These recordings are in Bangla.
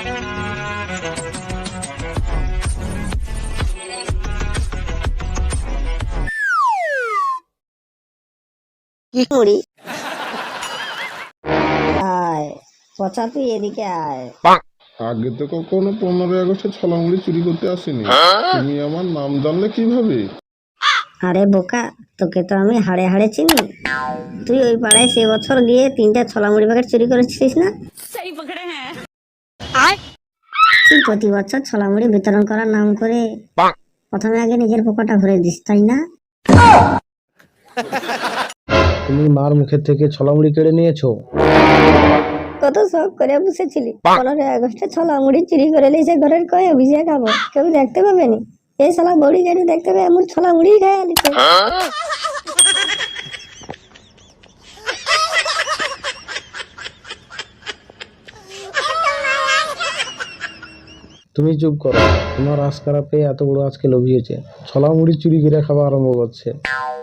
কি করি? আয় পচা, তুই এদিকে আয়। আগে তো কখনো 15 আগস্টে ছলামুড়ি চুরি করতে আসেনি, তুমি আমার নাম জানলে কিভাবে? আরে বোকা, তোকে তো আমি হাড়ে হাড়ে চিনি। তুই ওই পাড়ায় সে বছর গিয়ে 3টা ছোলা মুড়ি প্যাকেট চুরি করেছিস না? তুই প্রতি বছর ছোলা মুড়ি বিতরণ করার নাম করে প্রথমে আগে নিজের পকেটটা ভরে দিস, তাই না? তুমি মার মুখের থেকে ছলামুড়ি কেড়ে নিয়েছো। কত শখ করে বসেছিলি 15 আগস্টে ছোলা মুড়ি চুরি করে লিসে ঘরের কয়ে ভিজিয়ে খাবো, কেউ দেখতে পাবে নি। এই শালা বড়ি গাড়ি দেখতে পাবে এমন ছোলা মুড়ি খায় আলিছে। তুমি চুপ করো, তোমার আজকারা পেয়ে এত বড় আজকে লোভিয়েছে, ছলামুড়ি চুরি করে খাওয়া আরম্ভ করছে।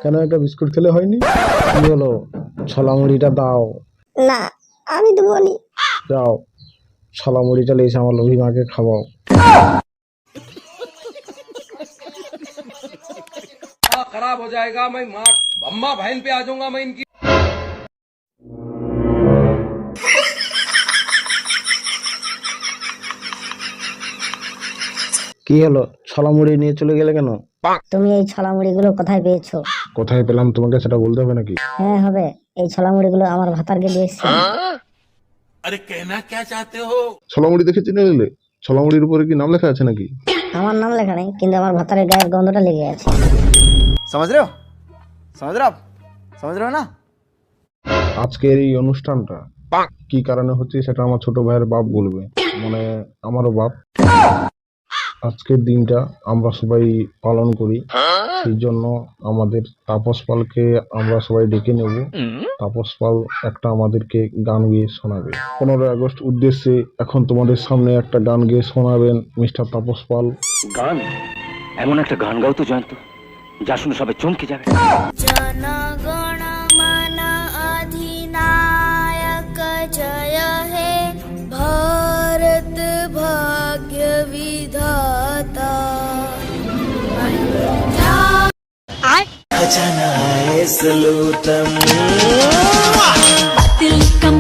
কেন একটা বিস্কুট খেলে হয়নি? কি হলো, ছলামুড়িটা দাও। না, আমি দেবো নি। যাও, ছলামুড়িটা লেসে আমার লোভী মাকে খাওয়াও। खराब हो जाएगा, मैं माँ अम्मा बहन पे आ जाऊंगा मैं इनकी। কি হলো, ছলামুড়ি নিয়ে চলে গেলে কেন? তুমি এই ছোলা মুড়িগুলো কোথায় পেয়েছো? কোথায় পেলাম তোমাকে সেটা বলতে হবে নাকি? হ্যাঁ হবে, এই ছোলা মুড়িগুলো আমার ভাতারকে দিয়েছি। ছলামুড়ি দেখে চিনে নিলে? ছলামুড়ির উপরে কি নাম লেখা আছে নাকি? আমার নাম লেখা নেই, কিন্তু আমার ভাতারের গায়ের গন্ধটা লেগে আছে। समझ रहे हो आप समझ रहे हो ना। আজকের এই অনুষ্ঠানটা কি কারণে হচ্ছে সেটা আমার ছোট ভাইয়ের বাপ বলবে, মানে আমারও বাপ। আজকের দিনটা আমরা সবাই পালন করি, সেই জন্য আমাদের তাপস পালকে আমরা সবাই ডেকে নেব। তাপস পাল একটা আমাদেরকে গান গেয়ে শোনাবে 15 আগস্ট উদ্দেশ্যে। এখন তোমাদের সামনে একটা গান গেয়ে শোনাবেন মিস্টার তাপস পাল। গান, এমন একটা গান গাও তো জয়ন্ত, যা শুনে সবাই চমকে যাবে। जनगण मन अधिनायक जय हे भारत भाग्य विधाता। खजाना है सलूतम